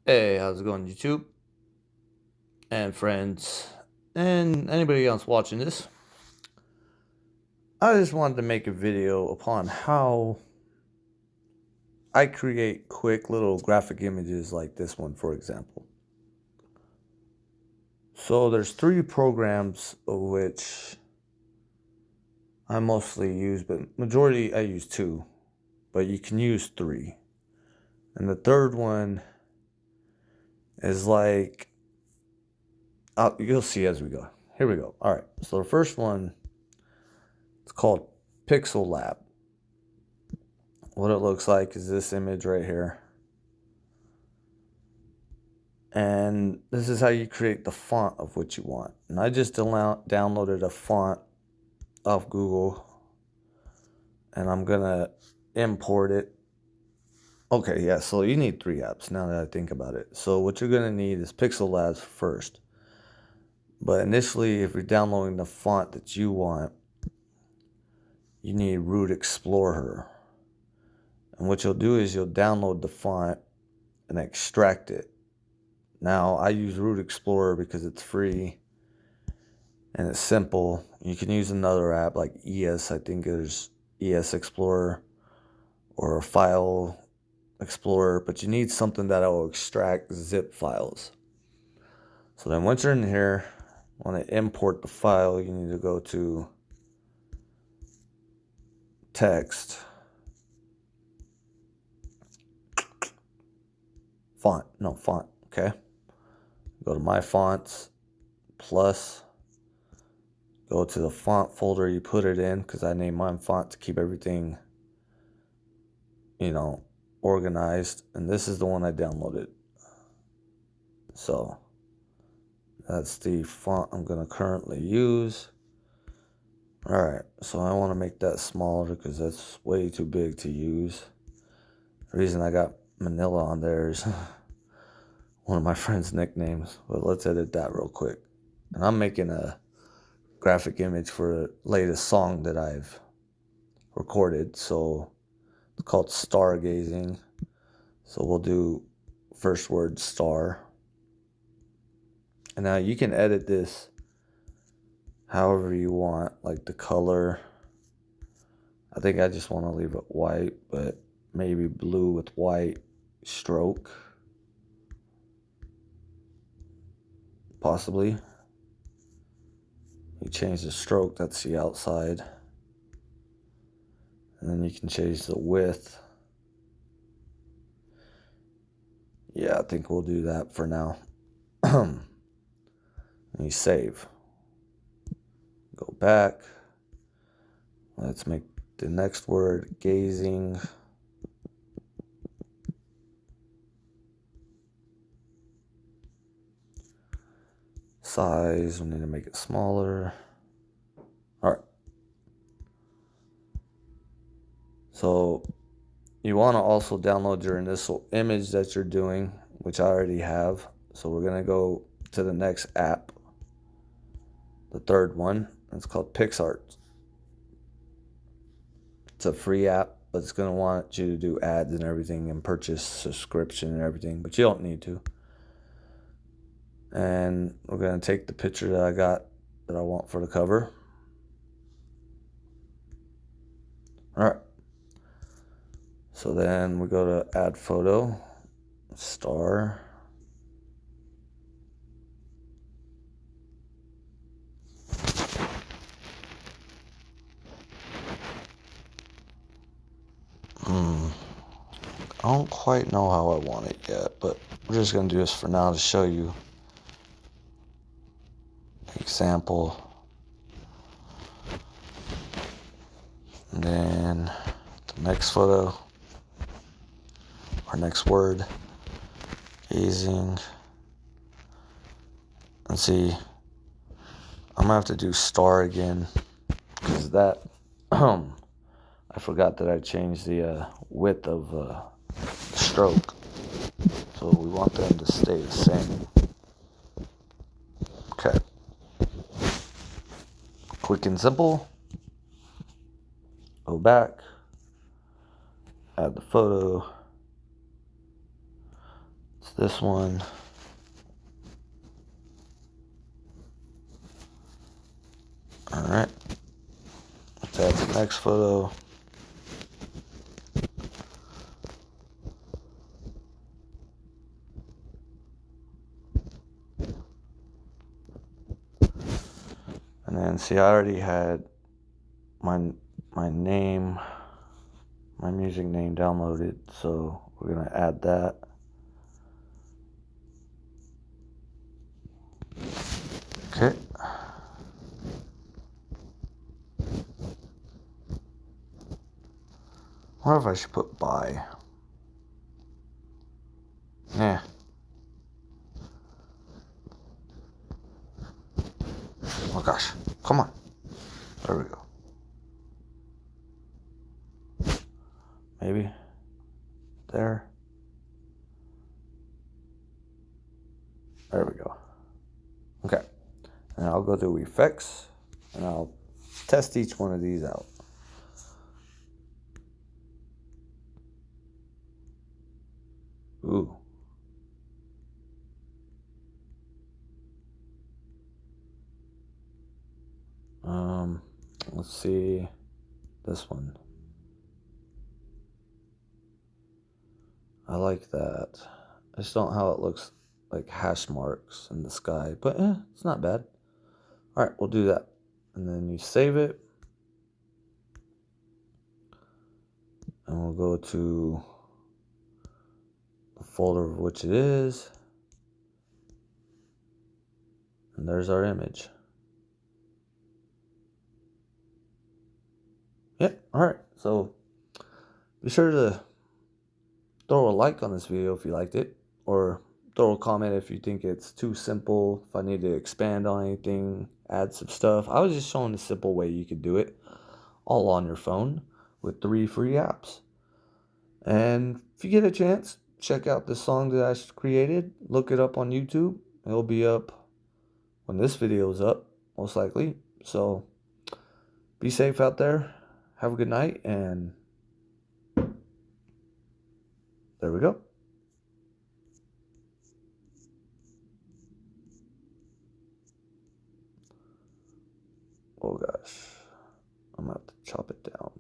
Hey, how's it going, YouTube and friends, and anybody else watching this? I just wanted to make a video upon how I create quick little graphic images like this one, for example. So there's 3 programs of which I mostly use, but majority I use 2, but you can use 3. And the third one is like, you'll see as we go. Here we go. All right. So the first one, it's called Pixel Lab. What it looks like is this image right here. And this is how you create the font of what you want. And I just downloaded a font off Google. And I'm going to import it. Okay, yeah, so you need 3 apps now that I think about it. So what you're going to need is Pixel Labs first. But initially, if you're downloading the font that you want, you need Root Explorer. And what you'll do is you'll download the font and extract it. Now, I use Root Explorer because it's free and it's simple. You can use another app like ES, I think there's ES Explorer or File Explorer, but you need something that will extract zip files. So then once you're in here, want to import the file, you need to go to text, font, okay? Go to My Fonts, plus, go to the font folder you put it in, because I named mine font to keep everything, organized. And this is the one I downloaded. So that's the font I'm going to currently use. All right, so I want to make that smaller because that's way too big to use. The reason I got Manila on there is one of my friend's nicknames, but let's edit that real quick. And I'm making a graphic image for the latest song that I've recorded, so it's called Stargazing. So we'll do first word star. And now you can edit this however you want, like the color. I think I just want to leave it white, but maybe blue with white stroke. Possibly. You change the stroke, that's the outside. And then you can change the width. Yeah, I think we'll do that for now. And you save. Go back. Let's make the next word gazing. Size, we need to make it smaller. All right. So you want to also download your initial image that you're doing, which I already have. So we're going to go to the next app, the third one. It's called PicsArt. It's a free app, but it's going to want you to do ads and everything and purchase subscription and everything, but you don't need to. And we're going to take the picture that I got that I want for the cover. All right. So then we go to add photo, star. I don't quite know how I want it yet, but we're just going to do this for now to show you. Example. And then the next photo, our next word, gazing. And see, I'm going to have to do star again because that, I forgot that I changed the width of the stroke. So we want them to stay the same. Okay. Quick and simple. Go back. Add the photo. It's this one. Alright. Let's add the next photo. And then see, I already had my name, my music name downloaded, so we're gonna add that. Okay. I wonder if I should put by. Yeah. Oh gosh, come on. There we go. Maybe. There. There we go. Okay. And I'll go to effects and I'll test each one of these out. Ooh. Let's see this one. I like that. I just don't know how it looks like hash marks in the sky, but it's not bad. All right, we'll do that. And then you save it. And we'll go to the folder of which it is. And there's our image. Yep, alright. So be sure to throw a like on this video if you liked it. Or throw a comment if you think it's too simple. If I need to expand on anything, add some stuff. I was just showing a simple way you could do it. All on your phone with 3 free apps. And if you get a chance, check out this song that I created. Look it up on YouTube. It'll be up when this video is up, most likely. So be safe out there. Have a good night. And there we go. Oh gosh. I'm going to have to chop it down.